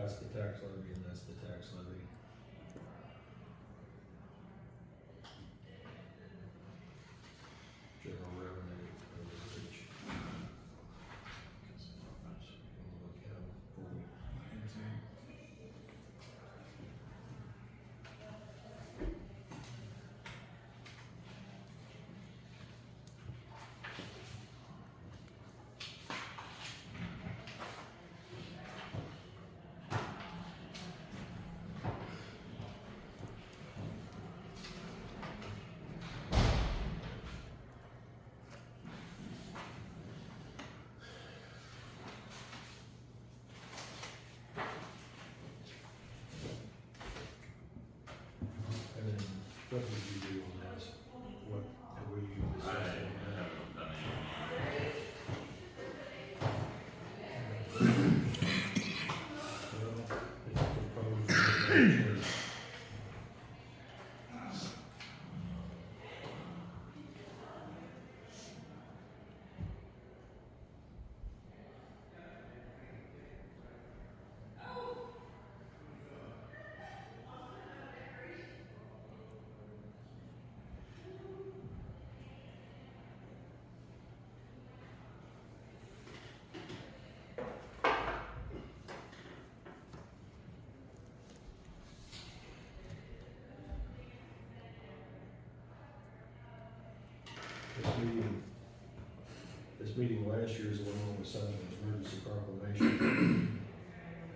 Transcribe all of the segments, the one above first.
that's the tax levy and that's the tax levy. General revenue of the bridge. Look at them for me. And then, what did you do on this? What, have we I decided on that? haven't done anything. Well, it's proposed. This meeting last year is the one we signed this emergency proclamation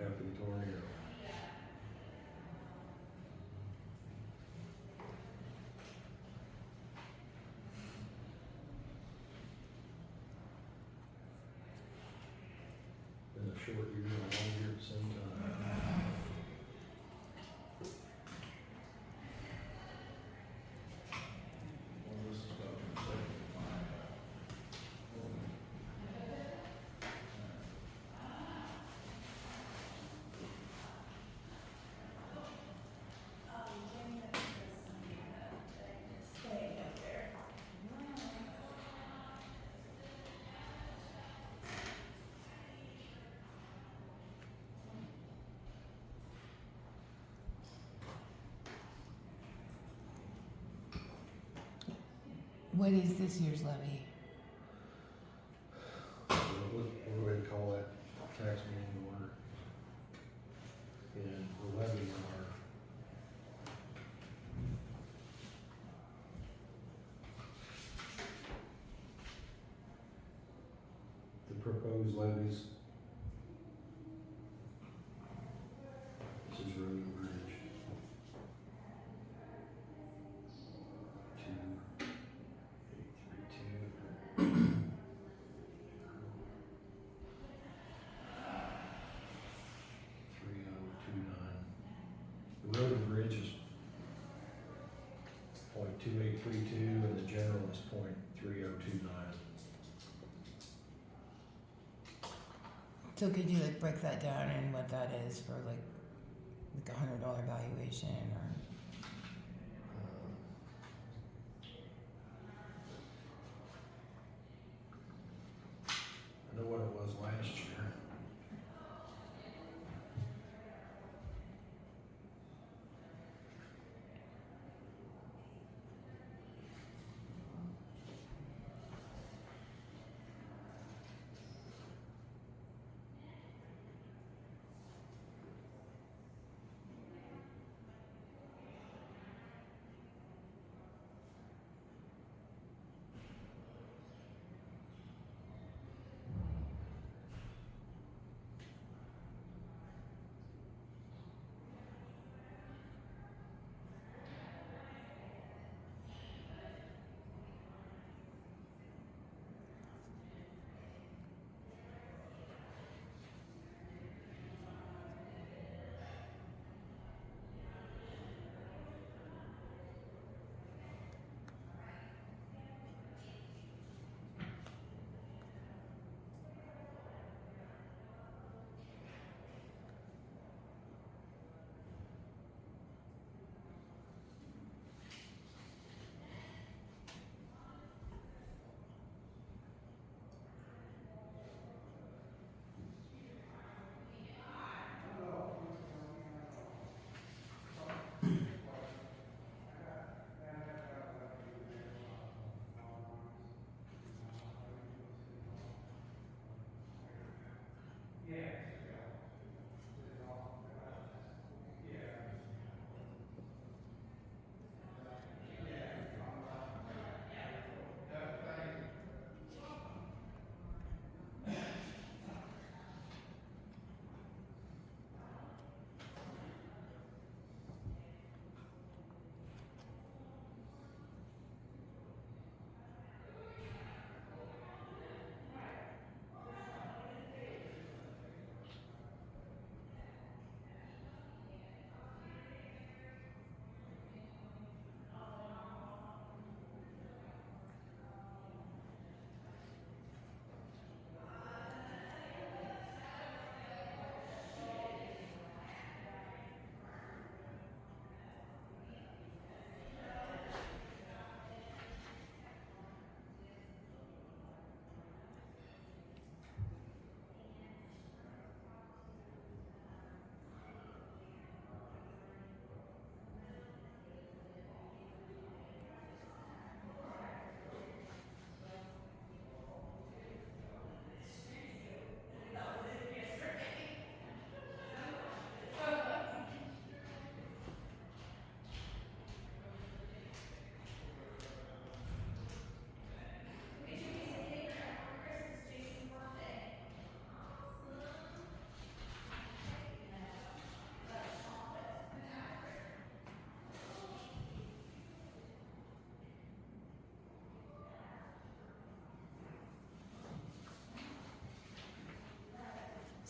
after the tornado. Been a short year and a long year at the same time. Well, this is about to say. What is this year's levy? What do we call that tax meeting order? And the levies are. The proposed levies. This is road and bridge. The road and bridge is 0.2832 and the general is 0.3029. So could you like break that down and what that is for like $100 valuation or? I know what it was last year.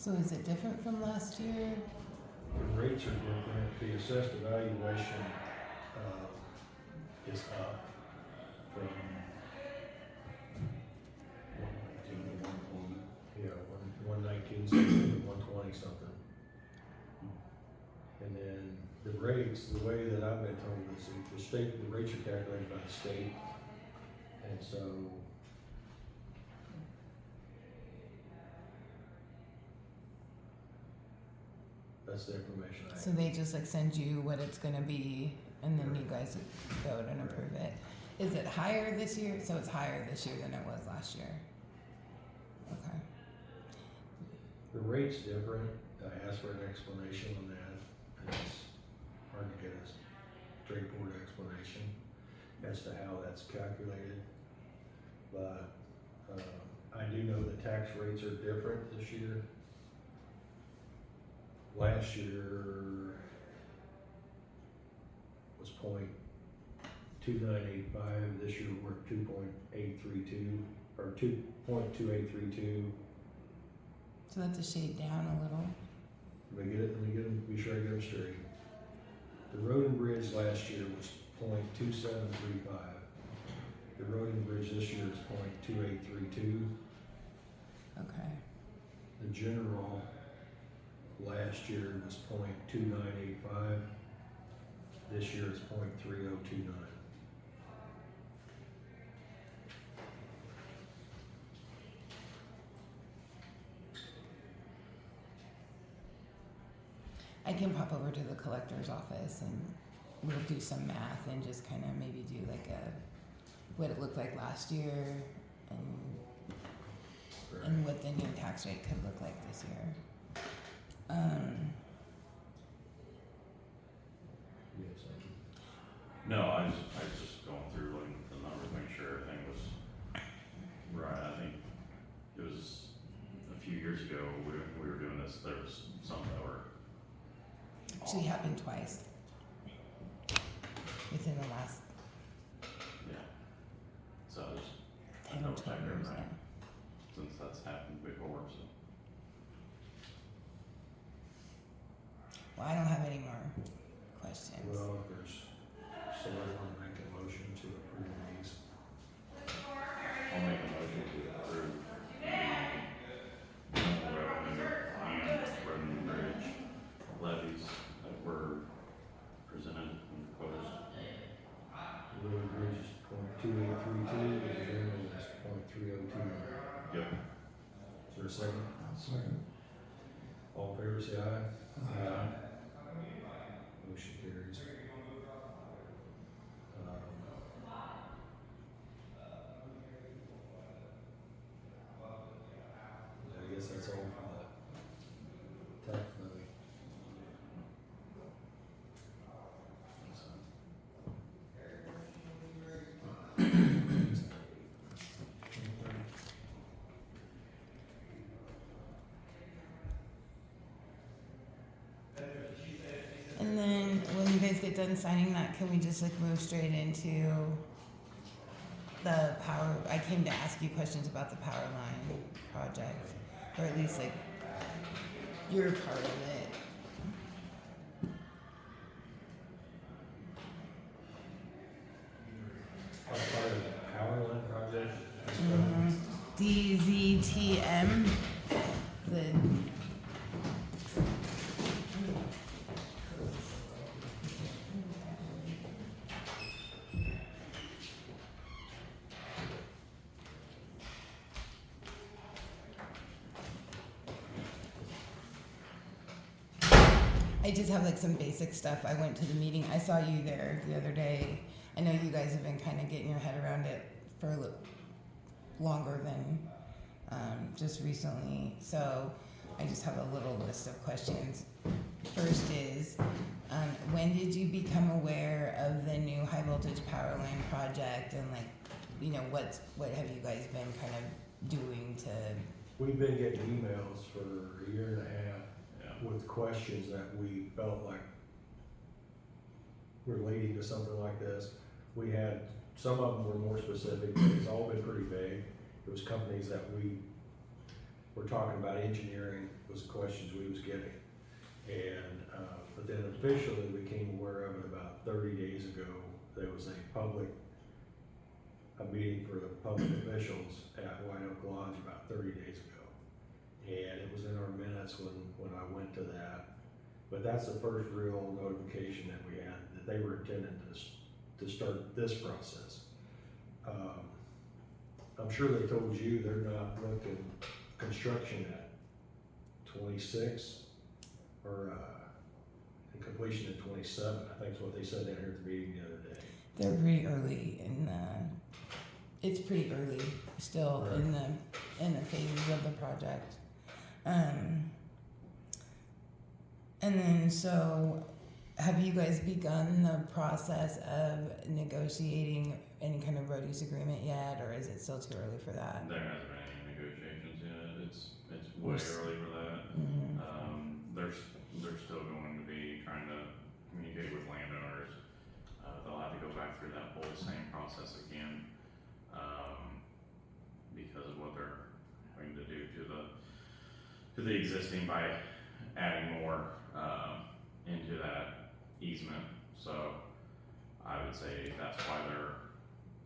So is it different from last year? The rates are different, the assessed evaluation, is up from 119 to 120, yeah, 119 something to 120 something. And then the rates, the way that I've been told is the state, the rates are calculated by the state. And so that's the information I So have. they just like send you what it's gonna be, and then you guys vote and approve it. Is it higher this year? So it's higher this year than it was last year. Okay. The rate's different. I asked for an explanation on that, and it's hard to get a straightforward explanation as to how that's calculated. But, I do know the tax rates are different this year. Last year was 0.2985. This year we're 2.832 or 2.2832. So that's a shade down a little. Let me get them, be sure I get them straight. The road and bridge last year was 0.2735. The road and bridge this year is 0.2832. Okay. The general last year was 0.2985. This year is 0.3029. I can pop over to the collector's office and we'll do some math and just kind of maybe do like what it looked like last year and what the new tax rate could look like this year. Yes, No, I was just going through looking at the numbers, make sure everything was right. I think it was a few years ago, we were doing this, there was some that were actually happened twice within the last yeah. So I was, 10 know or it's 12 been years there now. since that's happened before, so. Well, I don't have any more questions. well, if there's someone want to make a motion to approve these. I'll make a motion to approve the revenue and revenue bridge levies that were presented and proposed. The road and bridge is 0.2832, and the general is 0.3029. Yep. Is there a second? Second. All in favor, say aye. Aye. Motion carries. I guess that's all for the tax levy. And then when you guys get done signing that, can we just like move straight into the power? I came to ask you questions about the power line project, or at least like your part of it. Part of the power line project. DZTM. The I just have like some basic stuff. I went to the meeting. I saw you there the other day. I know you guys have been kind of getting your head around it for a little longer than just recently. So I just have a little list of questions. First is, when did you become aware of the new high voltage power line project, and like, you know, what have you guys been kind of doing to? We've been getting emails for a year and a half Yeah. with questions that we felt like relating to something like this. We had, some of them were more specific, but it's all been pretty vague. It was companies that we we're talking about engineering was the questions we was getting. And, but then officially we became aware of it about 30 days ago. There was a meeting for the public officials at White Oak Lodge about 30 days ago. And it was in our minutes when I went to that. But that's the first real notification that we had, that they were intending to start this process. I'm sure they told you they're not looking construction at 26 or completion at 27. I think is what they said down here at the meeting the other day. They're pretty early in it's pretty early still Right. in the phases of the project. And then, so have you guys begun the process of negotiating any kind of road use agreement yet, or is it still too early for that? There hasn't been any negotiations yet. It's way Yes. early for that. Mm-hmm. They're still going to be trying to communicate with landowners. They'll have to go back through that whole same process again, because of what they're going to do to the existing by adding more, into that easement. So I would say that's why their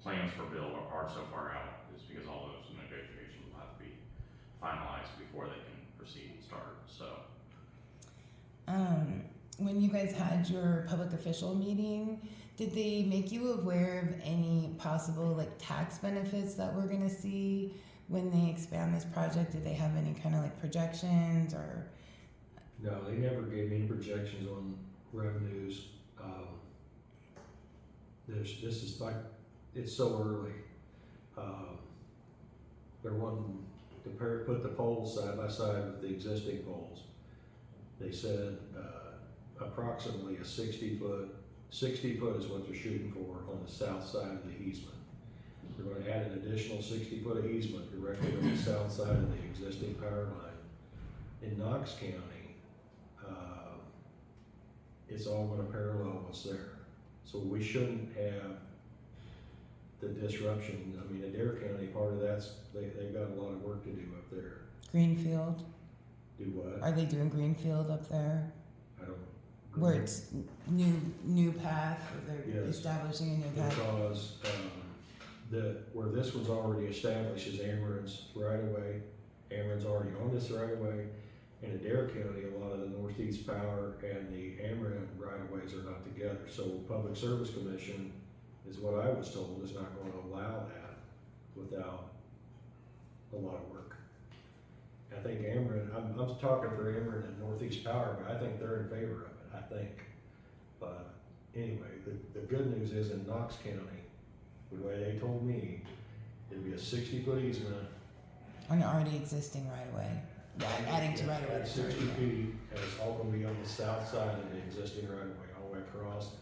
plans for build are so far out, is because all those negotiations will have to be finalized before they can proceed and start, so. When you guys had your public official meeting, did they make you aware of any possible like tax benefits that we're gonna see when they expand this project? Did they have any kind of like projections or? No, they never gave any projections on revenues. This is like, it's so early. They're wanting to put the poles side by side with the existing poles. They said, approximately a 60 foot is what they're shooting for on the south side of the easement. They're gonna add an additional 60 foot of easement directly on the south side of the existing power line. In Knox County, it's all gonna parallel what's there. So we shouldn't have the disruption. I mean, Adair County, part of that's, they've got a lot of work to do up there. Greenfield? Do what? Are they doing Greenfield up there? I don't. Where it's new path, or they're Yes. establishing a new path? Because, where this one's already established is Ameren's right of way. Ameren's already on this right of way. In Adair County, a lot of the Northeast Power and the Ameren right of ways are not together. So Public Service Commission is what I was told is not going to allow that without a lot of work. I think Ameren, I'm talking for Ameren and Northeast Power, but I think they're in favor of it, I think. But anyway, the good news is in Knox County, the way they told me, it'd be a 60 foot easement. On already existing right away. Yeah, adding to right away. At that's 60 already there. feet, and it's all gonna be on the south side of the existing right of way, all the way across.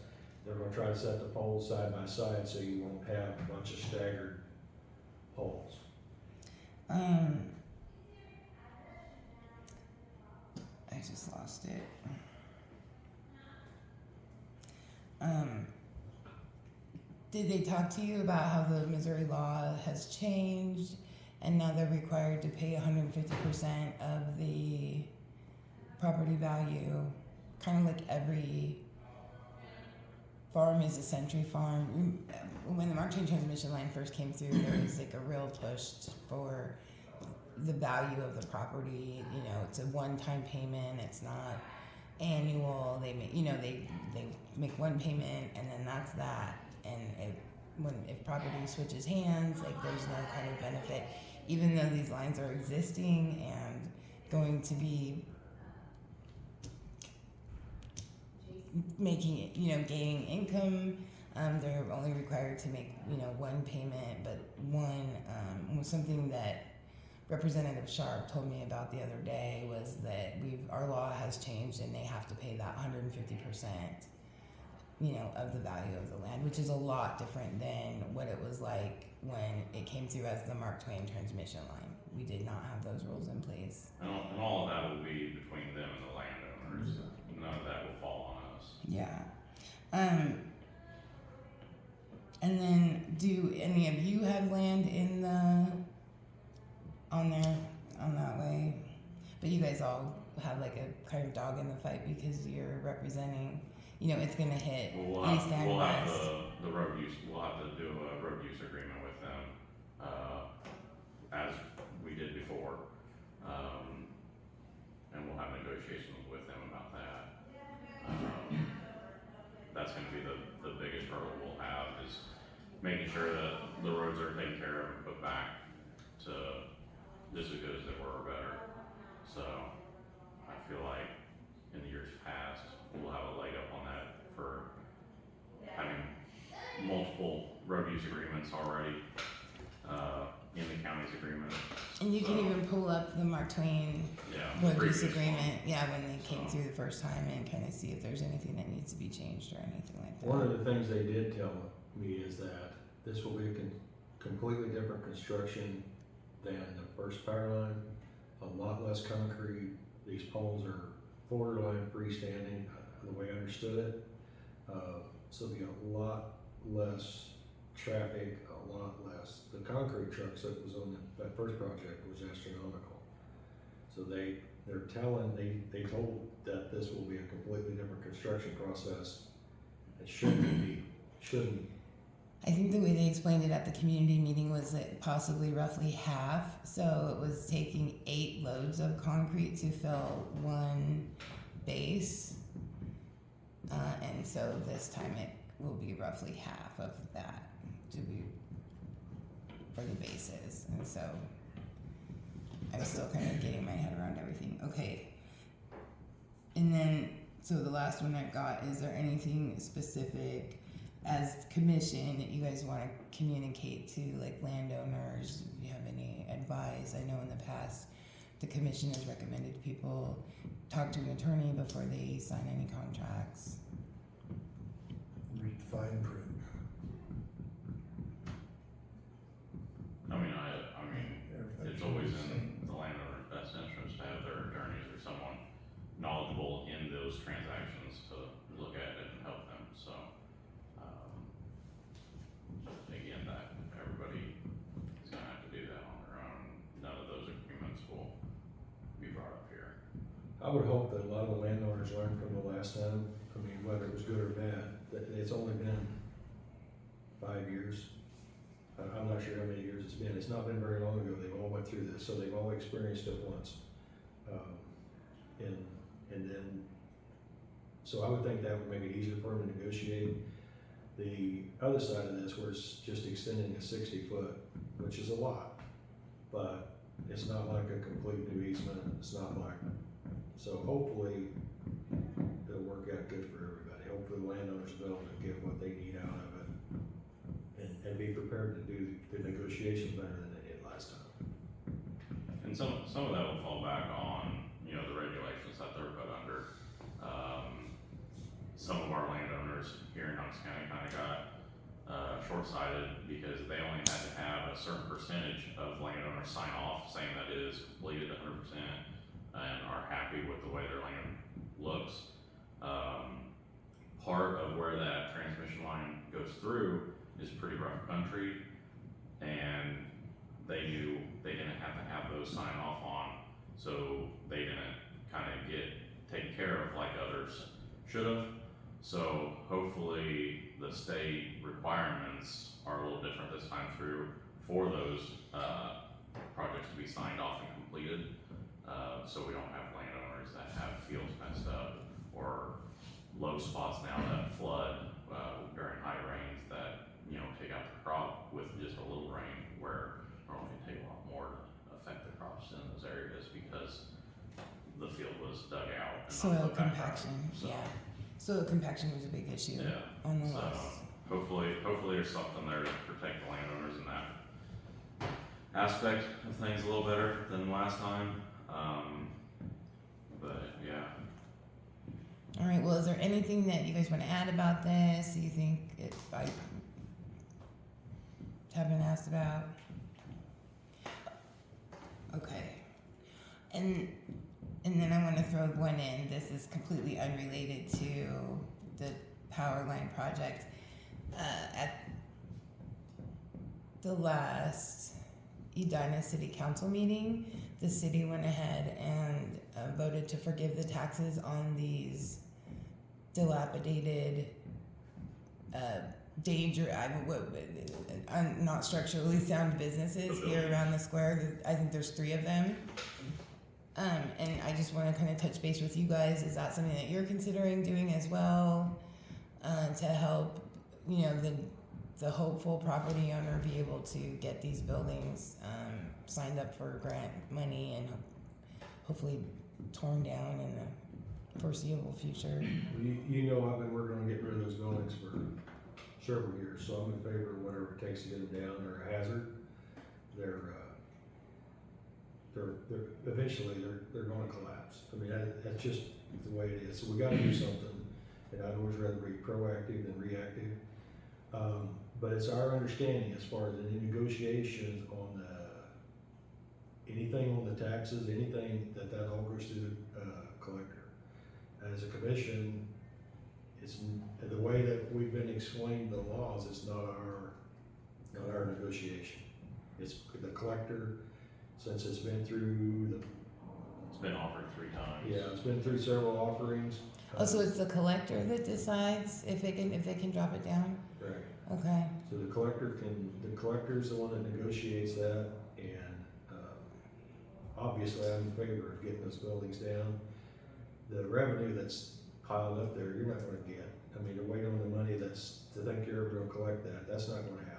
They're gonna try to set the poles side by side so you won't have a bunch of staggered poles. I just lost it. Did they talk to you about how the Missouri law has changed and now they're required to pay 150% of the property value? Kind of like every farm is a century farm. When the Martin transmission line first came through, there was like a real push for the value of the property. You know, it's a one-time payment. It's not annual. They make, they make one payment and then that's that. And if property switches hands, like there's no kind of benefit, even though these lines are existing and going to be making it, gaining income. They're only required to make, one payment, but something that Representative Sharp told me about the other day was that our law has changed and they have to pay that 150%, of the value of the land, which is a lot different than what it was like when it came through as the Mark Twain transmission line. We did not have those rules in place. And all of that will be between them and the landowners. None of that will fall on us. Yeah. And then do any of you have land on that way? guys all have like a kind of dog in the fight because you're representing, you know, it's gonna hit Well, east and we'll have west. the road use, we'll have to do a road use agreement with them, as we did before. And we'll have negotiations with them about that. That's gonna be the biggest hurdle we'll have, is making sure that the roads are taken care of and put back to just as good as they were or better. So I feel like in the years past, we'll have a leg up on that for having multiple road use agreements already, in the county's agreement. And you can So, even pull up the Mark Twain yeah, the road use previous one. agreement, yeah, when they came So- through the first time and kind of see if there's anything that needs to be changed or anything like that. One of the things they did tell me is that this will be a completely different construction than the first power line, a lot less concrete. These poles are borderline freestanding, the way I understood it. So it'll be a lot less traffic, a lot less. The concrete trucks that was on that first project was astronomical. So they told that this will be a completely different construction process. It shouldn't. I think the way they explained it at the community meeting was that possibly roughly half. So it was taking 8 loads of concrete to fill one base. And so this time it will be roughly half of that to be for the bases. And so I'm still kind of getting my head around everything. Okay. And then, so the last one I've got, is there anything specific as commission that you guys want to communicate to like landowners? If you have any advice, I know in the past the commission has recommended people talk to an attorney before they sign any contracts. Read fine print. I mean, it's always in the landowner's best interest to have their attorneys or someone knowledgeable in those transactions to look at it and help them, so. Again, that everybody is gonna have to do that on their own. None of those agreements will be brought up here. I would hope that a lot of the landowners learned from the last time. I mean, whether it was good or bad, that it's only been 5 years. I'm not sure how many years it's been. It's not been very long ago. They've all went through this, so they've all experienced it once. And then, so I would think that would make it easier for them to negotiate. The other side of this, where it's just extending a 60-foot, which is a lot, but it's not like a complete new easement. It's not like, so hopefully it'll work out good for everybody. Hopefully the landowners will be able to get what they need out of it and be prepared to do the negotiation better than they did last time. And some of that will fall back on, you know, the regulations that they're put under. Some of our landowners here in Knox County kind of got short-sighted because they only had to have a certain percentage of landowners sign off saying that it is completed 100% and are happy with the way their land looks. Part of where that transmission line goes through is pretty rough country, and they knew they didn't have to have those sign off on, so they didn't kind of get taken care of like others should have. So hopefully the state requirements are a little different this time through for those projects to be signed off and completed, so we don't have landowners that have fields messed up or low spots now that flood during high rains that, you know, take out the crop with just a little rain, where normally it take a lot more to affect the crops in those areas because the field was dug out. And not Soil put back out. compaction, So, yeah. Soil compaction was a big issue Yeah, on the so list. hopefully there's something there to protect the landowners in that aspect of things a little better than last time. But yeah. All right. Well, is there anything that you guys want to add about this? Do you think I have been asked about? Okay. And then I want to throw one in. This is completely unrelated to the power line project. At the last Edina City Council meeting, the city went ahead and voted to forgive the taxes on these dilapidated, not structurally sound businesses here around the square. I think there's 3 of them. And I just want to kind of touch base with you guys. Is that something that you're considering doing as well, to help, you know, the hopeful property owner be able to get these buildings signed up for grant money and hopefully torn down in the foreseeable future? You know, I've been working on getting rid of those buildings for several years, so I'm in favor of whatever it takes to get them down. They're a hazard. They're eventually they're going to collapse. I mean, that's just the way it is. So we got to do something, and I'd always rather be proactive than reactive. But it's our understanding, as far as any negotiations on anything on the taxes, anything that all goes through the collector. As a commission, it's the way that we've been explained the laws. It's not our negotiation. It's the collector. Since it's been through It's been offered 3 times. yeah, it's been through several offerings. Oh, so it's the collector that decides if they can drop it down? Right. Okay. So the collector's the one that negotiates that, and obviously I'm in favor of getting those buildings down. The revenue that's piled up there, you're not gonna get. I mean, to wait on the money to think you're ever gonna collect that's not gonna happen.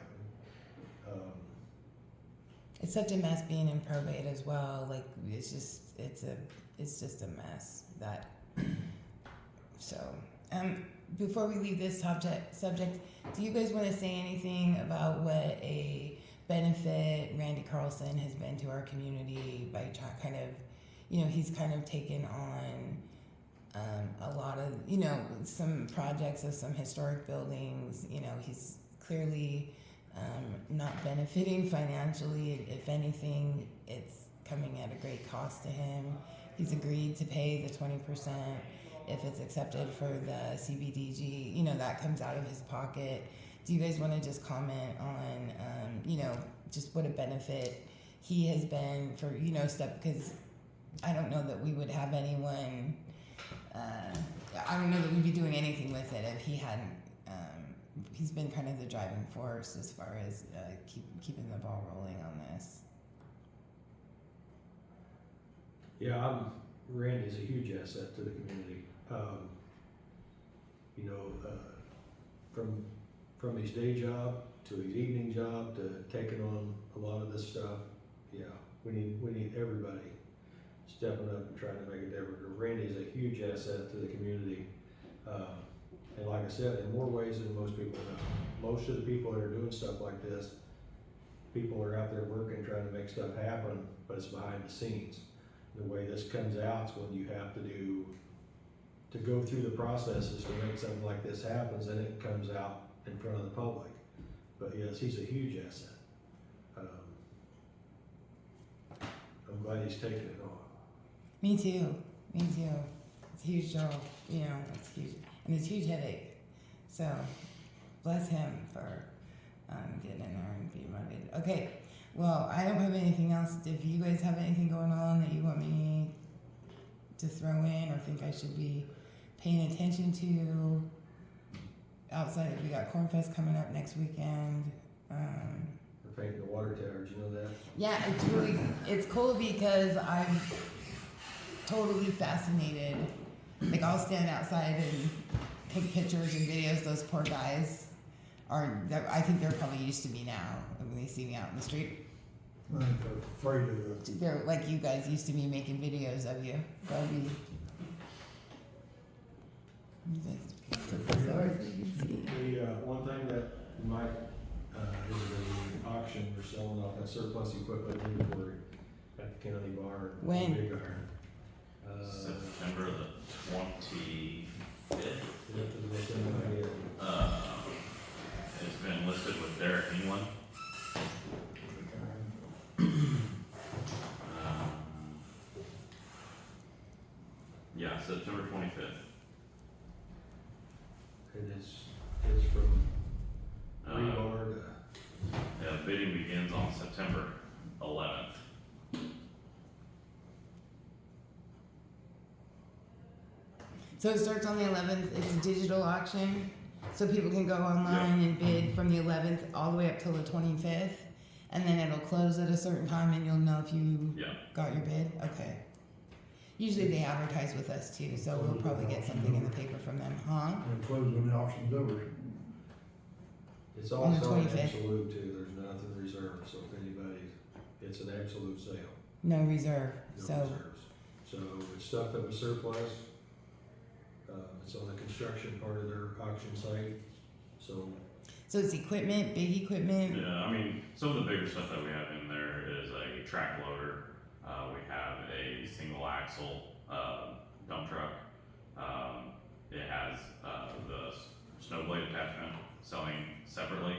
It's such a mess being in probate as well. Like it's just a mess. So before we leave this subject, do you guys want to say anything about what a benefit Randy Carlson has been to our community by kind of, you know, he's kind of taken on a lot of, you know, some projects of some historic buildings. You know, he's clearly not benefiting financially. If anything, it's coming at a great cost to him. He's agreed to pay the 20% if it's accepted for the CBDG. You know, that comes out of his pocket. Do you guys want to just comment on, you know, just what a benefit he has been for, you know, stuff? Because I don't know that we would have anyone, I don't know that we'd be doing anything with it if he hadn't. He's been kind of the driving force as far as keeping the ball rolling on this. Yeah, Randy's a huge asset to the community. You know, from his day job to his evening job to taking on a lot of this stuff. Yeah, we need everybody stepping up and trying to make a difference. Randy's a huge asset to the community. And like I said, in more ways than most people know. Most of the people that are doing stuff like this, people are out there working, trying to make stuff happen, but it's behind the scenes. The way this comes out is when you have to go through the processes to make something like this happen, and it comes out in front of the public. But yes, he's a huge asset. I'm glad he's taking it on. Me too. It's a huge job, you know, it's huge. And it's a huge headache. So, bless him for getting in there and being motivated. Okay, well, I don't have anything else. If you guys have anything going on that you want me to throw in or think I should be paying attention to, outside of, we got Cornfest coming up next weekend. We're painting the water tower, did you know that? Yeah, it's cool because I'm totally fascinated. Like, I'll stand outside and take pictures and videos. Those poor guys I think they're probably used to me now when they see me out in the street. I'm afraid of the They're like you guys used to me making videos of you. That'll be. The one thing that might is the auction, we're selling off that surplus equipment inventory at the county barn. When? Big Iron. September the 25th. It's been listed with Derek England. Yeah, September 25th. And it's from rebar to, Yeah, bidding begins on September 11th. So it starts on the 11th. It's a digital auction, so people can go online and bid from the 11th all the way up till the 25th, and then it'll close at a certain time, and you'll know if you Yeah. got your bid. Okay. Usually they advertise with us too, so we'll probably get something in the paper from them, huh? And close when the auction's over. It's On the also an 25th. absolute too, there's nothing reserved, so if anybody, it's an absolute sale, No reserve. no So reserves. So it's stuff that was surplus, it's on the construction part of their auction site, so it's equipment, big equipment. Yeah, I mean, some of the bigger stuff that we have in there is a track loader. We have a single axle dump truck. It has the snow blade attachment selling separately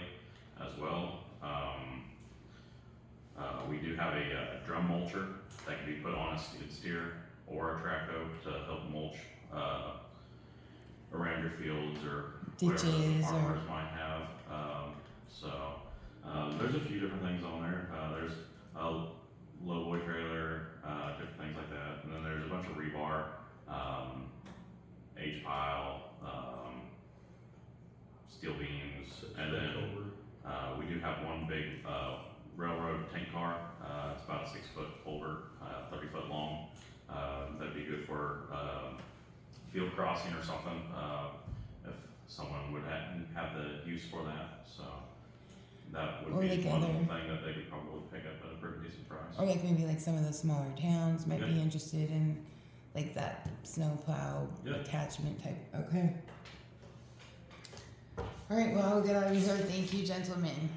as well. We do have a drum mulcher that can be put on a skid steer or a track hoe to help mulch around your fields or whatever the Ditches or- farmers might have. There's a few different things on there. There's a lowboy trailer, different things like that. And then there's a bunch of rebar, H pile, steel beams, and then we do have one big railroad tank car. It's about a 6-foot culvert, 30-foot long. That'd be good for field crossing or something, if someone would have the use for that. So that would Or be like one other- thing that they could probably pick up at a pretty decent price. Or like maybe like some of the smaller towns might be Yeah. interested in like that snowplow Yeah. attachment type. Okay. All right, well, I'll get out of here. Thank you, gentlemen.